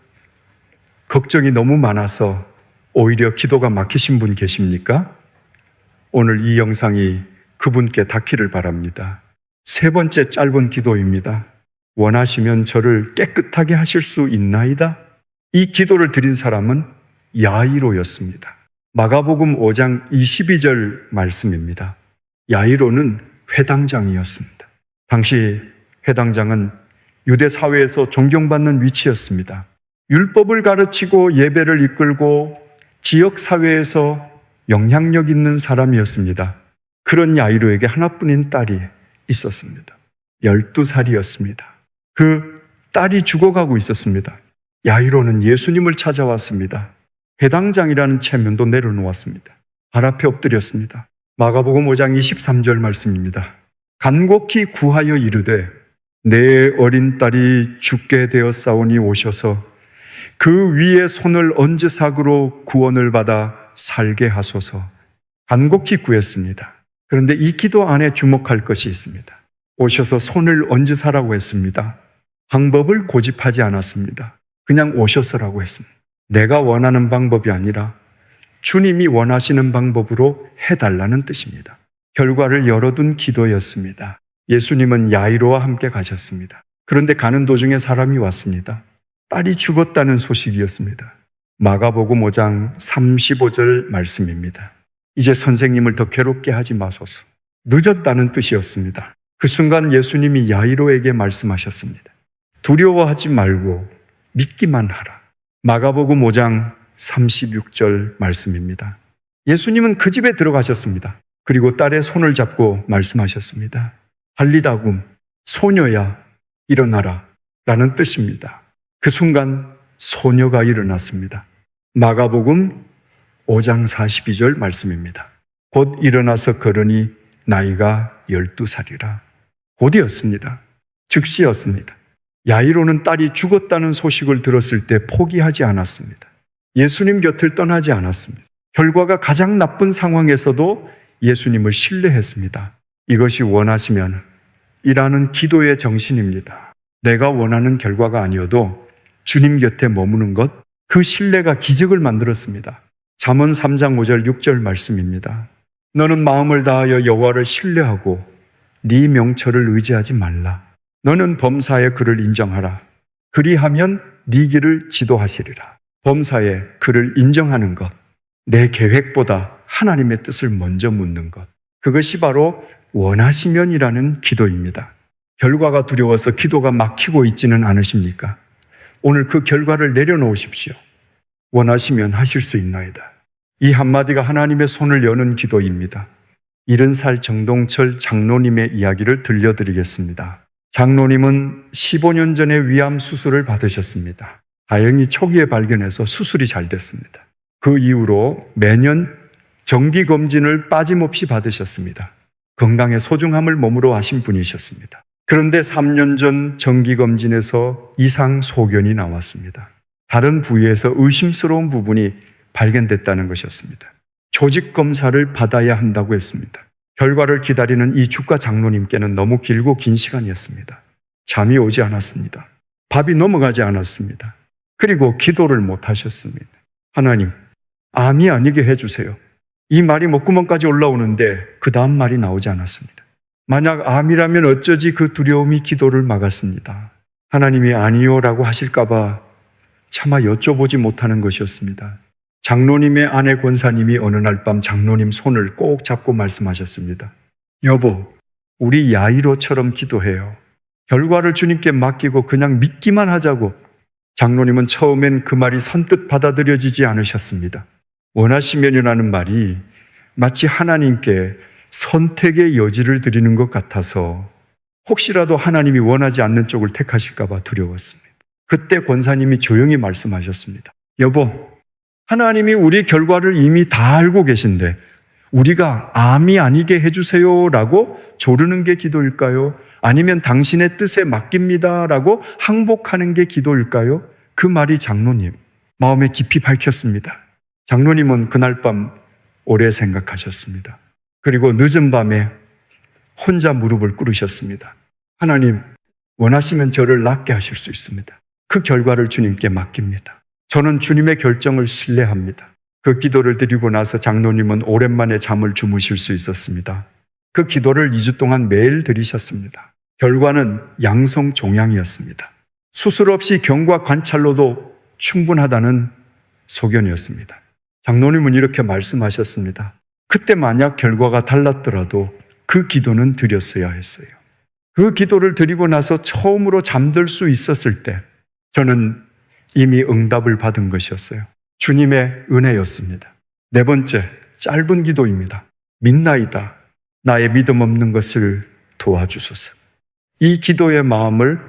걱정이 너무 많아서 오히려 기도가 막히신 분 계십니까? 오늘 이 영상이 그분께 닿기를 바랍니다. 3번째 짧은 기도입니다. 원하시면 저를 깨끗하게 하실 수 있나이다? 이 기도를 드린 사람은 야이로였습니다. 마가복음 5장 22절 말씀입니다. 야이로는 회당장이었습니다. 당시 회당장은 유대 사회에서 존경받는 위치였습니다. 율법을 가르치고 예배를 이끌고 지역 사회에서 영향력 있는 사람이었습니다. 그런 야이로에게 하나뿐인 딸이 있었습니다. 12살이었습니다. 그 딸이 죽어가고 있었습니다. 야이로는 예수님을 찾아왔습니다. 회당장이라는 체면도 내려놓았습니다. 발 앞에 엎드렸습니다. 마가복음 5장 23절 말씀입니다. 간곡히 구하여 이르되 내 어린 딸이 죽게 되었사오니 오셔서 그 위에 손을 얹으사그로 구원을 받아 살게 하소서. 간곡히 구했습니다. 그런데 이 기도 안에 주목할 것이 있습니다. 오셔서 손을 얹으사라고 했습니다. 방법을 고집하지 않았습니다. 그냥 오셔서라고 했습니다. 내가 원하는 방법이 아니라 주님이 원하시는 방법으로 해달라는 뜻입니다. 결과를 열어둔 기도였습니다. 예수님은 야이로와 함께 가셨습니다. 그런데 가는 도중에 사람이 왔습니다. 딸이 죽었다는 소식이었습니다. 마가복음 5장 35절 말씀입니다. 이제 선생님을 더 괴롭게 하지 마소서. 늦었다는 뜻이었습니다. 그 순간 예수님이 야이로에게 말씀하셨습니다. 두려워하지 말고 믿기만 하라. 마가복음 5장 36절 말씀입니다. 예수님은 그 집에 들어가셨습니다. 그리고 딸의 손을 잡고 말씀하셨습니다. 달리다굼, 소녀야 일어나라 라는 뜻입니다. 그 순간 소녀가 일어났습니다. 마가복음 5장 42절 말씀입니다. 곧 일어나서 걸으니 나이가 12살이라. 곧이었습니다. 즉시였습니다. 야이로는 딸이 죽었다는 소식을 들었을 때 포기하지 않았습니다. 예수님 곁을 떠나지 않았습니다. 결과가 가장 나쁜 상황에서도 예수님을 신뢰했습니다. 이것이 원하시면 이라는 기도의 정신입니다. 내가 원하는 결과가 아니어도 주님 곁에 머무는 것, 그 신뢰가 기적을 만들었습니다. 잠언 3장 5절 6절 말씀입니다. 너는 마음을 다하여 여호와를 신뢰하고 네 명철을 의지하지 말라. 너는 범사에 그를 인정하라. 그리하면 네 길을 지도하시리라. 범사에 그를 인정하는 것, 내 계획보다 하나님의 뜻을 먼저 묻는 것, 그것이 바로 원하시면이라는 기도입니다. 결과가 두려워서 기도가 막히고 있지는 않으십니까? 오늘 그 결과를 내려놓으십시오. 원하시면 하실 수 있나이다. 이 한마디가 하나님의 손을 여는 기도입니다. 70살 정동철 장로님의 이야기를 들려드리겠습니다. 장로님은 15년 전에 위암 수술을 받으셨습니다. 다행히 초기에 발견해서 수술이 잘 됐습니다. 그 이후로 매년 정기검진을 빠짐없이 받으셨습니다. 건강의 소중함을 몸으로 아신 분이셨습니다. 그런데 3년 전 정기검진에서 이상 소견이 나왔습니다. 다른 부위에서 의심스러운 부분이 발견됐다는 것이었습니다. 조직 검사를 받아야 한다고 했습니다. 결과를 기다리는 이 주가 장로님께는 너무 길고 긴 시간이었습니다. 잠이 오지 않았습니다. 밥이 넘어가지 않았습니다. 그리고 기도를 못 하셨습니다. 하나님, 암이 아니게 해주세요. 이 말이 목구멍까지 올라오는데 그 다음 말이 나오지 않았습니다. 만약 암이라면 어쩌지 그 두려움이 기도를 막았습니다. 하나님이 아니요라고 하실까봐 차마 여쭤보지 못하는 것이었습니다. 장로님의 아내 권사님이 어느 날 밤 장로님 손을 꼭 잡고 말씀하셨습니다. 여보, 우리 야이로처럼 기도해요. 결과를 주님께 맡기고 그냥 믿기만 하자고. 장로님은 처음엔 그 말이 선뜻 받아들여지지 않으셨습니다. 원하시면이라는 말이 마치 하나님께 선택의 여지를 드리는 것 같아서 혹시라도 하나님이 원하지 않는 쪽을 택하실까 봐 두려웠습니다. 그때 권사님이 조용히 말씀하셨습니다. 여보, 하나님이 우리 결과를 이미 다 알고 계신데 우리가 암이 아니게 해주세요라고 조르는 게 기도일까요? 아니면 당신의 뜻에 맡깁니다라고 항복하는 게 기도일까요? 그 말이 장로님 마음에 깊이 박혔습니다. 장로님은 그날 밤 오래 생각하셨습니다. 그리고 늦은 밤에 혼자 무릎을 꿇으셨습니다. 하나님, 원하시면 저를 낫게 하실 수 있습니다. 그 결과를 주님께 맡깁니다. 저는 주님의 결정을 신뢰합니다. 그 기도를 드리고 나서 장로님은 오랜만에 잠을 주무실 수 있었습니다. 그 기도를 2주 동안 매일 드리셨습니다. 결과는 양성 종양이었습니다. 수술 없이 경과 관찰로도 충분하다는 소견이었습니다. 장로님은 이렇게 말씀하셨습니다. 그때 만약 결과가 달랐더라도 그 기도는 드렸어야 했어요. 그 기도를 드리고 나서 처음으로 잠들 수 있었을 때 저는 이미 응답을 받은 것이었어요. 주님의 은혜였습니다. 네 번째, 짧은 기도입니다. 믿나이다. 나의 믿음 없는 것을 도와주소서. 이 기도의 마음을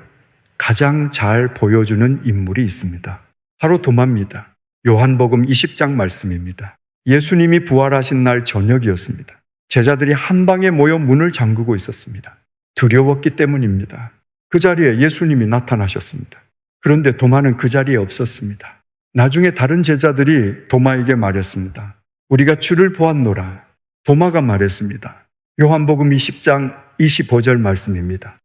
가장 잘 보여주는 인물이 있습니다. 바로 도마입니다. 요한복음 20장 말씀입니다. 예수님이 부활하신 날 저녁이었습니다. 제자들이 한 방에 모여 문을 잠그고 있었습니다. 두려웠기 때문입니다. 그 자리에 예수님이 나타나셨습니다. 그런데 도마는 그 자리에 없었습니다. 나중에 다른 제자들이 도마에게 말했습니다. 우리가 주를 보았노라. 도마가 말했습니다. 요한복음 20장 25절 말씀입니다.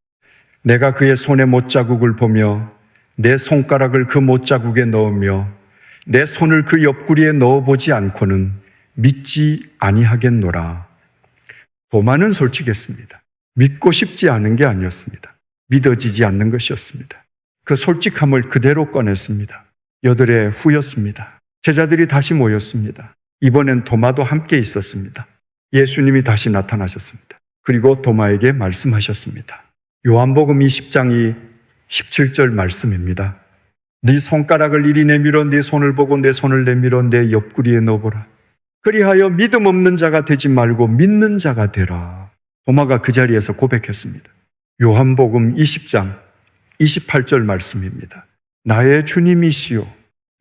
내가 그의 손에 못자국을 보며 내 손가락을 그 못자국에 넣으며 내 손을 그 옆구리에 넣어보지 않고는 믿지 아니하겠노라. 도마는 솔직했습니다. 믿고 싶지 않은 게 아니었습니다. 믿어지지 않는 것이었습니다. 그 솔직함을 그대로 꺼냈습니다. 8해 후였습니다. 제자들이 다시 모였습니다. 이번엔 도마도 함께 있었습니다. 예수님이 다시 나타나셨습니다. 그리고 도마에게 말씀하셨습니다. 요한복음 20장이 17절 말씀입니다. 네 손가락을 이리 내밀어 네 손을 보고 내 손을 내밀어 내 옆구리에 넣어보라. 그리하여 믿음 없는 자가 되지 말고 믿는 자가 되라. 도마가 그 자리에서 고백했습니다. 요한복음 20장 28절 말씀입니다. 나의 주님이시요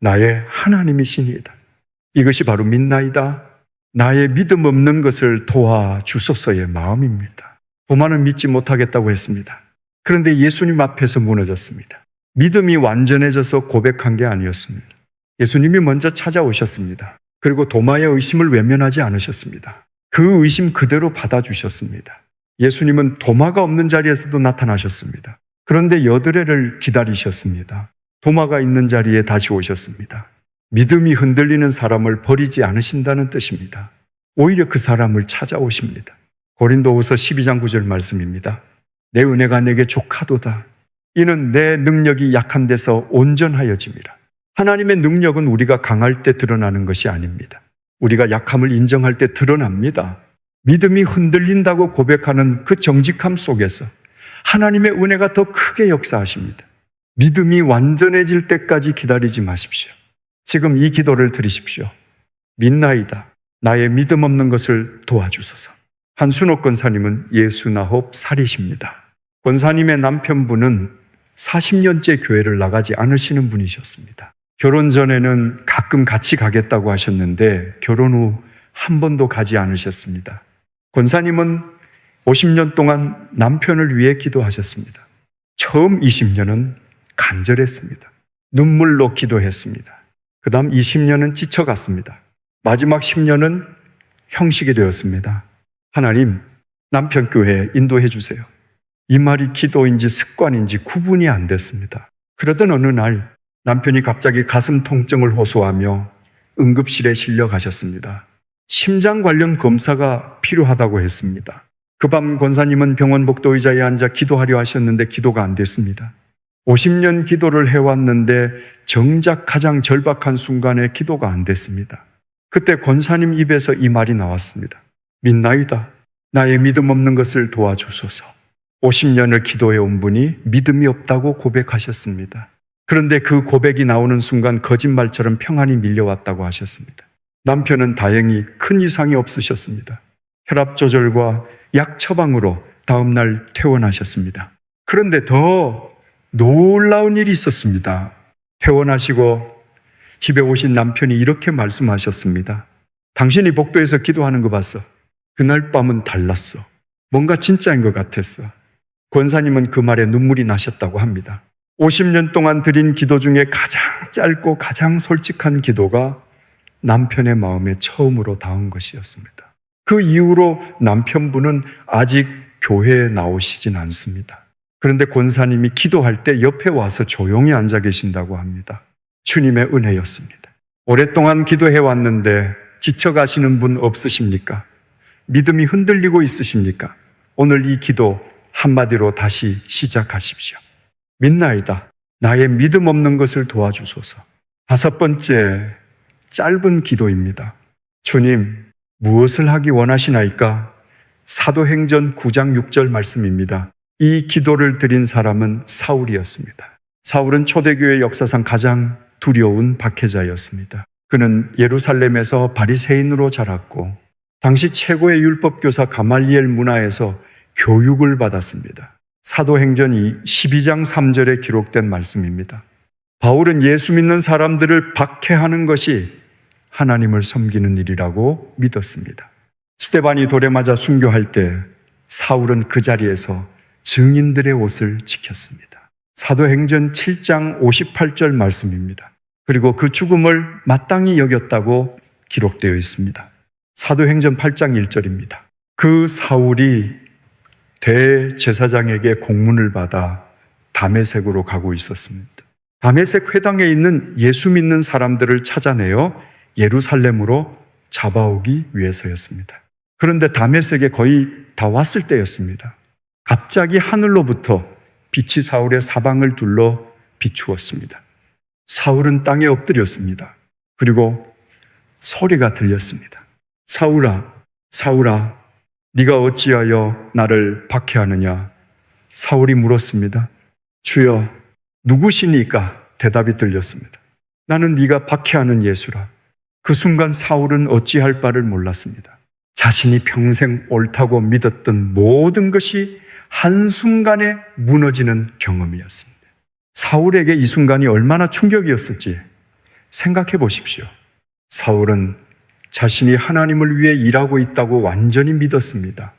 나의 하나님이시니이다. 이것이 바로 믿나이다. 나의 믿음 없는 것을 도와주소서의 마음입니다. 도마는 믿지 못하겠다고 했습니다. 그런데 예수님 앞에서 무너졌습니다. 믿음이 완전해져서 고백한 게 아니었습니다. 예수님이 먼저 찾아오셨습니다. 그리고 도마의 의심을 외면하지 않으셨습니다. 그 의심 그대로 받아주셨습니다. 예수님은 도마가 없는 자리에서도 나타나셨습니다. 그런데 8해를 기다리셨습니다. 도마가 있는 자리에 다시 오셨습니다. 믿음이 흔들리는 사람을 버리지 않으신다는 뜻입니다. 오히려 그 사람을 찾아오십니다. 고린도후서 12장 9절 말씀입니다. 내 은혜가 내게 족하도다. 이는 내 능력이 약한 데서 온전하여짐이라. 하나님의 능력은 우리가 강할 때 드러나는 것이 아닙니다. 우리가 약함을 인정할 때 드러납니다. 믿음이 흔들린다고 고백하는 그 정직함 속에서 하나님의 은혜가 더 크게 역사하십니다. 믿음이 완전해질 때까지 기다리지 마십시오. 지금 이 기도를 드리십시오. 믿나이다. 나의 믿음 없는 것을 도와주소서. 한순옥 권사님은 예수나홉 살이십니다. 권사님의 남편분은 40년째 교회를 나가지 않으시는 분이셨습니다. 결혼 전에는 가끔 같이 가겠다고 하셨는데 결혼 후 한 번도 가지 않으셨습니다. 권사님은 50년 동안 남편을 위해 기도하셨습니다. 처음 20년은 간절했습니다. 눈물로 기도했습니다. 그 다음 20년은 지쳐갔습니다. 마지막 10년은 형식이 되었습니다. 하나님, 남편 교회에 인도해 주세요. 이 말이 기도인지 습관인지 구분이 안 됐습니다. 그러던 어느 날 남편이 갑자기 가슴 통증을 호소하며 응급실에 실려 가셨습니다. 심장 관련 검사가 필요하다고 했습니다. 그 밤 권사님은 병원 복도 의자에 앉아 기도하려 하셨는데 기도가 안 됐습니다. 50년 기도를 해왔는데 정작 가장 절박한 순간에 기도가 안 됐습니다. 그때 권사님 입에서 이 말이 나왔습니다. 믿나이다. 나의 믿음 없는 것을 도와주소서. 50년을 기도해 온 분이 믿음이 없다고 고백하셨습니다. 그런데 그 고백이 나오는 순간 거짓말처럼 평안이 밀려왔다고 하셨습니다. 남편은 다행히 큰 이상이 없으셨습니다. 혈압 조절과 약 처방으로 다음날 퇴원하셨습니다. 그런데 더 놀라운 일이 있었습니다. 퇴원하시고 집에 오신 남편이 이렇게 말씀하셨습니다. 당신이 복도에서 기도하는 거 봤어. 그날 밤은 달랐어. 뭔가 진짜인 것 같았어. 권사님은 그 말에 눈물이 나셨다고 합니다. 50년 동안 드린 기도 중에 가장 짧고 가장 솔직한 기도가 남편의 마음에 처음으로 닿은 것이었습니다. 그 이후로 남편분은 아직 교회에 나오시진 않습니다. 그런데 권사님이 기도할 때 옆에 와서 조용히 앉아 계신다고 합니다. 주님의 은혜였습니다. 오랫동안 기도해 왔는데 지쳐가시는 분 없으십니까? 믿음이 흔들리고 있으십니까? 오늘 이 기도 한마디로 다시 시작하십시오. 믿나이다. 나의 믿음 없는 것을 도와주소서. 5번째, 짧은 기도입니다. 주님, 무엇을 하기 원하시나이까? 사도행전 9장 6절 말씀입니다. 이 기도를 드린 사람은 사울이었습니다. 사울은 초대교회 역사상 가장 두려운 박해자였습니다. 그는 예루살렘에서 바리새인으로 자랐고 당시 최고의 율법교사 가말리엘 문화에서 교육을 받았습니다. 사도행전 12장 3절에 기록된 말씀입니다. 바울은 예수 믿는 사람들을 박해하는 것이 하나님을 섬기는 일이라고 믿었습니다. 스데반이 돌에 맞아 순교할 때 사울은 그 자리에서 증인들의 옷을 지켰습니다. 사도행전 7장 58절 말씀입니다. 그리고 그 죽음을 마땅히 여겼다고 기록되어 있습니다. 사도행전 8장 1절입니다. 그 사울이 대제사장에게 공문을 받아 다메섹으로 가고 있었습니다. 다메섹 회당에 있는 예수 믿는 사람들을 찾아내어 예루살렘으로 잡아오기 위해서였습니다. 그런데 다메섹에 거의 다 왔을 때였습니다. 갑자기 하늘로부터 빛이 사울의 사방을 둘러 비추었습니다. 사울은 땅에 엎드렸습니다. 그리고 소리가 들렸습니다. 사울아, 사울아, 네가 어찌하여 나를 박해하느냐? 사울이 물었습니다. 주여, 누구시니까? 대답이 들렸습니다. 나는 네가 박해하는 예수라. 그 순간 사울은 어찌할 바를 몰랐습니다. 자신이 평생 옳다고 믿었던 모든 것이 한순간에 무너지는 경험이었습니다. 사울에게 이 순간이 얼마나 충격이었을지 생각해 보십시오. 사울은 자신이 하나님을 위해 일하고 있다고 완전히 믿었습니다.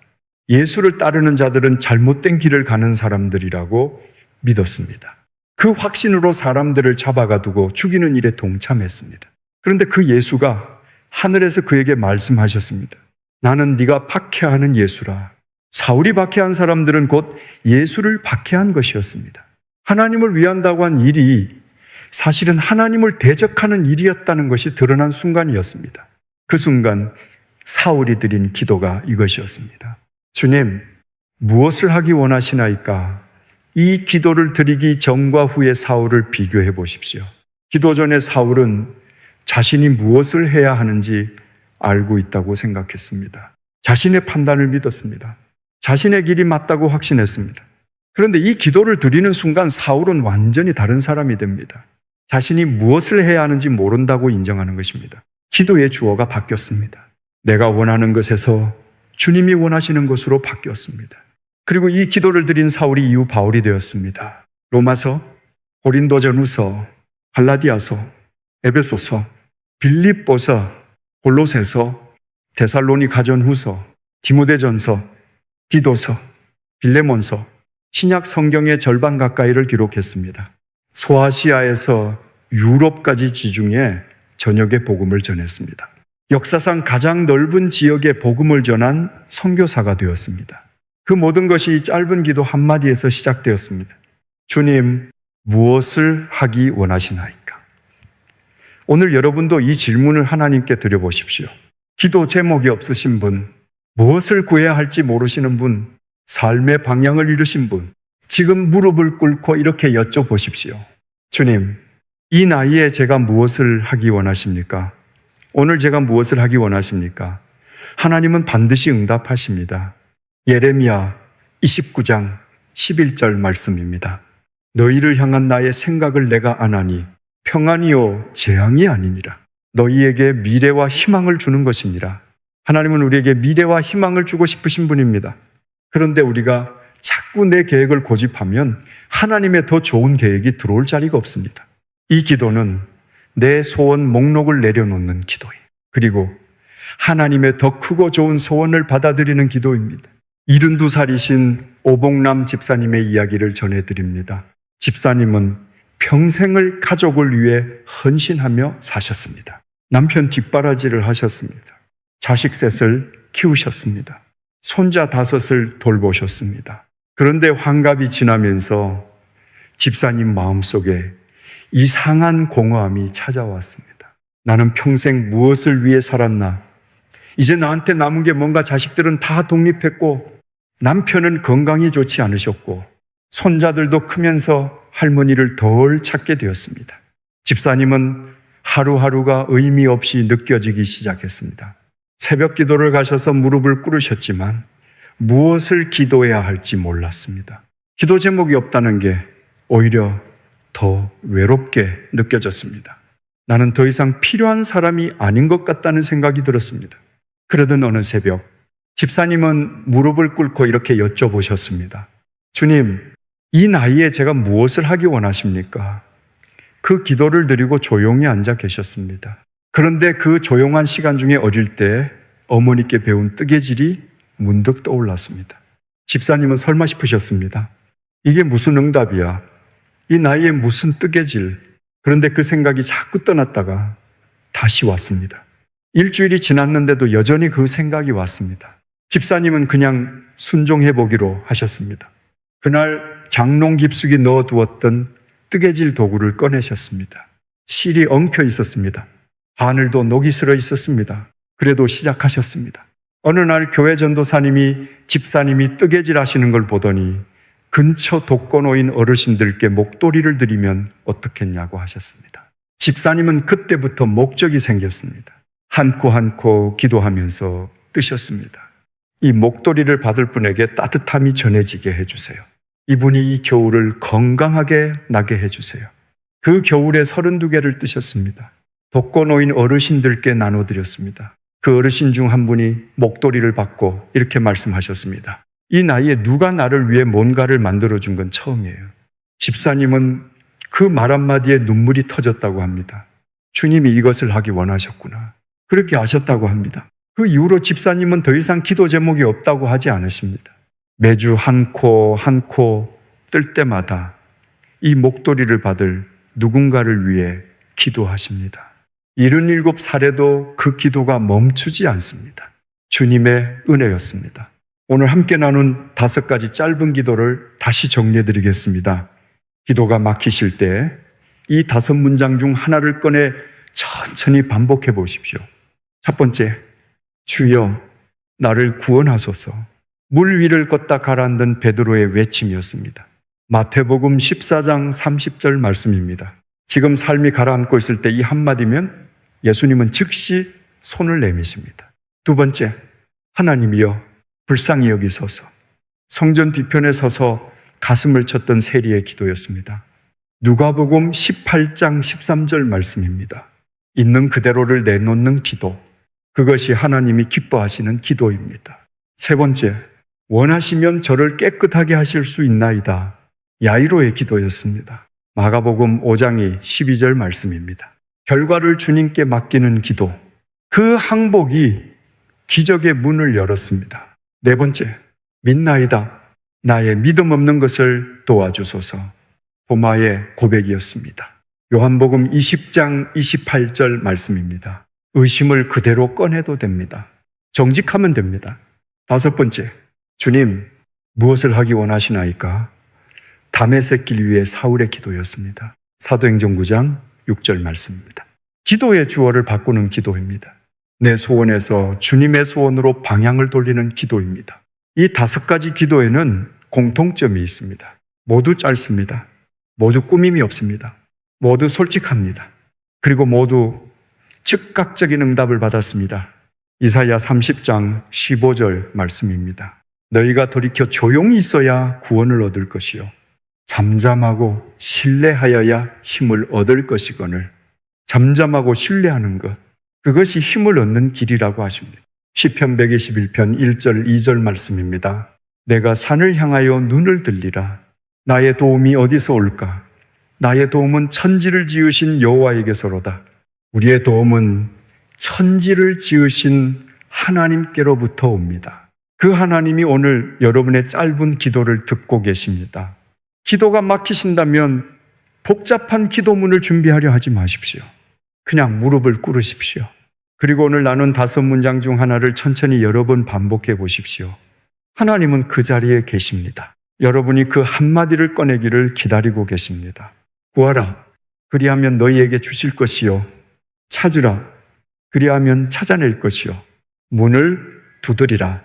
예수를 따르는 자들은 잘못된 길을 가는 사람들이라고 믿었습니다. 그 확신으로 사람들을 잡아가두고 죽이는 일에 동참했습니다. 그런데 그 예수가 하늘에서 그에게 말씀하셨습니다. 나는 네가 박해하는 예수라. 사울이 박해한 사람들은 곧 예수를 박해한 것이었습니다. 하나님을 위한다고 한 일이 사실은 하나님을 대적하는 일이었다는 것이 드러난 순간이었습니다. 그 순간 사울이 드린 기도가 이것이었습니다. 주님, 무엇을 하기 원하시나이까? 이 기도를 드리기 전과 후의 사울을 비교해 보십시오. 기도 전에 사울은 자신이 무엇을 해야 하는지 알고 있다고 생각했습니다. 자신의 판단을 믿었습니다. 자신의 길이 맞다고 확신했습니다. 그런데 이 기도를 드리는 순간 사울은 완전히 다른 사람이 됩니다. 자신이 무엇을 해야 하는지 모른다고 인정하는 것입니다. 기도의 주어가 바뀌었습니다. 내가 원하는 것에서 주님이 원하시는 것으로 바뀌었습니다. 그리고 이 기도를 드린 사울이 이후 바울이 되었습니다. 로마서, 고린도전후서, 갈라디아서, 에베소서, 빌립보서, 골로새서, 데살로니가전후서, 디모데전서, 디도서, 빌레몬서, 신약 성경의 절반 가까이를 기록했습니다. 소아시아에서 유럽까지 지중해 전역의 복음을 전했습니다. 역사상 가장 넓은 지역에 복음을 전한 선교사가 되었습니다. 그 모든 것이 짧은 기도 한마디에서 시작되었습니다. 주님, 무엇을 하기 원하시나이까? 오늘 여러분도 이 질문을 하나님께 드려보십시오. 기도 제목이 없으신 분, 무엇을 구해야 할지 모르시는 분, 삶의 방향을 잃으신 분, 지금 무릎을 꿇고 이렇게 여쭤보십시오. 주님, 이 나이에 제가 무엇을 하기 원하십니까? 오늘 제가 무엇을 하기 원하십니까? 하나님은 반드시 응답하십니다. 예레미야 29장 11절 말씀입니다. 너희를 향한 나의 생각을 내가 아나니 평안이요 재앙이 아니니라. 너희에게 미래와 희망을 주는 것이니라. 하나님은 우리에게 미래와 희망을 주고 싶으신 분입니다. 그런데 우리가 자꾸 내 계획을 고집하면 하나님의 더 좋은 계획이 들어올 자리가 없습니다. 이 기도는 내 소원 목록을 내려놓는 기도예요. 그리고 하나님의 더 크고 좋은 소원을 받아들이는 기도입니다. 72살이신 오봉남 집사님의 이야기를 전해드립니다. 집사님은 평생을 가족을 위해 헌신하며 사셨습니다. 남편 뒷바라지를 하셨습니다. 자식 셋을 키우셨습니다. 손자 5을 돌보셨습니다. 그런데 환갑이 지나면서 집사님 마음속에 이상한 공허함이 찾아왔습니다. 나는 평생 무엇을 위해 살았나? 이제 나한테 남은 게 뭔가 자식들은 다 독립했고 남편은 건강이 좋지 않으셨고 손자들도 크면서 할머니를 덜 찾게 되었습니다. 집사님은 하루하루가 의미 없이 느껴지기 시작했습니다. 새벽 기도를 가셔서 무릎을 꿇으셨지만 무엇을 기도해야 할지 몰랐습니다. 기도 제목이 없다는 게 오히려 더 외롭게 느껴졌습니다. 나는 더 이상 필요한 사람이 아닌 것 같다는 생각이 들었습니다. 그러던 어느 새벽 집사님은 무릎을 꿇고 이렇게 여쭤보셨습니다. 주님, 이 나이에 제가 무엇을 하기 원하십니까? 그 기도를 드리고 조용히 앉아 계셨습니다. 그런데 그 조용한 시간 중에 어릴 때 어머니께 배운 뜨개질이 문득 떠올랐습니다. 집사님은 설마 싶으셨습니다. 이게 무슨 응답이야? 이 나이에 무슨 뜨개질? 그런데 그 생각이 자꾸 떠났다가 다시 왔습니다. 일주일이 지났는데도 여전히 그 생각이 왔습니다. 집사님은 그냥 순종해 보기로 하셨습니다. 그날 장롱 깊숙이 넣어두었던 뜨개질 도구를 꺼내셨습니다. 실이 엉켜 있었습니다. 바늘도 녹이 슬어 있었습니다. 그래도 시작하셨습니다. 어느 날 교회 전도사님이 집사님이 뜨개질 하시는 걸 보더니 근처 독거노인 어르신들께 목도리를 드리면 어떻겠냐고 하셨습니다. 집사님은 그때부터 목적이 생겼습니다. 한 코 한 코 기도하면서 뜨셨습니다. 이 목도리를 받을 분에게 따뜻함이 전해지게 해주세요. 이분이 이 겨울을 건강하게 나게 해주세요. 그 겨울에 32개를 뜨셨습니다. 독거노인 어르신들께 나눠드렸습니다. 그 어르신 중 한 분이 목도리를 받고 이렇게 말씀하셨습니다. 이 나이에 누가 나를 위해 뭔가를 만들어준 건 처음이에요. 집사님은 그 말 한마디에 눈물이 터졌다고 합니다. 주님이 이것을 하기 원하셨구나. 그렇게 아셨다고 합니다. 그 이후로 집사님은 더 이상 기도 제목이 없다고 하지 않으십니다. 매주 한 코 한 코 뜰 때마다 이 목도리를 받을 누군가를 위해 기도하십니다. 77살에도 그 기도가 멈추지 않습니다. 주님의 은혜였습니다. 오늘 함께 나눈 5가지 짧은 기도를 다시 정리해 드리겠습니다. 기도가 막히실 때 이 5문장 중 하나를 꺼내 천천히 반복해 보십시오. 첫 번째, 주여 나를 구원하소서. 물 위를 걷다 가라앉은 베드로의 외침이었습니다. 마태복음 14장 30절 말씀입니다. 지금 삶이 가라앉고 있을 때 이 한마디면 예수님은 즉시 손을 내미십니다. 두 번째, 하나님이여 불쌍히 여기소서. 성전 뒤편에 서서 가슴을 쳤던 세리의 기도였습니다. 누가복음 18장 13절 말씀입니다. 있는 그대로를 내놓는 기도, 그것이 하나님이 기뻐하시는 기도입니다. 세 번째, 원하시면 저를 깨끗하게 하실 수 있나이다. 야이로의 기도였습니다. 마가복음 5장이 12절 말씀입니다. 결과를 주님께 맡기는 기도, 그 항복이 기적의 문을 열었습니다. 네 번째, 믿나이다. 나의 믿음 없는 것을 도와주소서. 도마의 고백이었습니다. 요한복음 20장 28절 말씀입니다. 의심을 그대로 꺼내도 됩니다. 정직하면 됩니다. 다섯 번째, 주님 무엇을 하기 원하시나이까? 다메섹 길 위에 사울의 기도였습니다. 사도행전 9장 6절 말씀입니다. 기도의 주어를 바꾸는 기도입니다. 내 소원에서 주님의 소원으로 방향을 돌리는 기도입니다. 이 5가지 기도에는 공통점이 있습니다. 모두 짧습니다. 모두 꾸밈이 없습니다. 모두 솔직합니다. 그리고 모두 즉각적인 응답을 받았습니다. 이사야 30장 15절 말씀입니다. 너희가 돌이켜 조용히 있어야 구원을 얻을 것이요 잠잠하고 신뢰하여야 힘을 얻을 것이거늘. 잠잠하고 신뢰하는 것, 그것이 힘을 얻는 길이라고 하십니다. 시편 121편 1절 2절 말씀입니다. 내가 산을 향하여 눈을 들리라. 나의 도움이 어디서 올까? 나의 도움은 천지를 지으신 여호와에게서로다. 우리의 도움은 천지를 지으신 하나님께로부터 옵니다. 그 하나님이 오늘 여러분의 짧은 기도를 듣고 계십니다. 기도가 막히신다면 복잡한 기도문을 준비하려 하지 마십시오. 그냥 무릎을 꿇으십시오. 그리고 오늘 나눈 5문장 중 하나를 천천히 여러 번 반복해 보십시오. 하나님은 그 자리에 계십니다. 여러분이 그 한마디를 꺼내기를 기다리고 계십니다. 구하라, 그리하면 너희에게 주실 것이요. 찾으라, 그리하면 찾아낼 것이요. 문을 두드리라,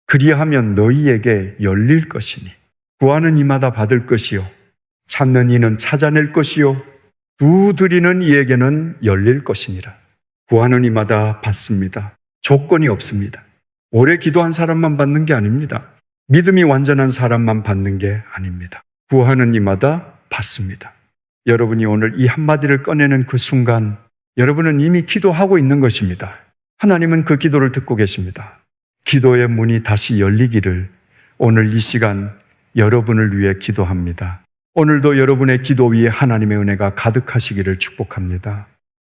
그리하면 너희에게 열릴 것이니. 구하는 이마다 받을 것이요. 찾는 이는 찾아낼 것이요. 두드리는 이에게는 열릴 것이니라. 구하는 이마다 받습니다. 조건이 없습니다. 오래 기도한 사람만 받는 게 아닙니다. 믿음이 완전한 사람만 받는 게 아닙니다. 구하는 이마다 받습니다. 여러분이 오늘 이 한마디를 꺼내는 그 순간 여러분은 이미 기도하고 있는 것입니다. 하나님은 그 기도를 듣고 계십니다. 기도의 문이 다시 열리기를 오늘 이 시간 여러분을 위해 기도합니다. 오늘도 여러분의 기도 위에 하나님의 은혜가 가득하시기를 축복합니다.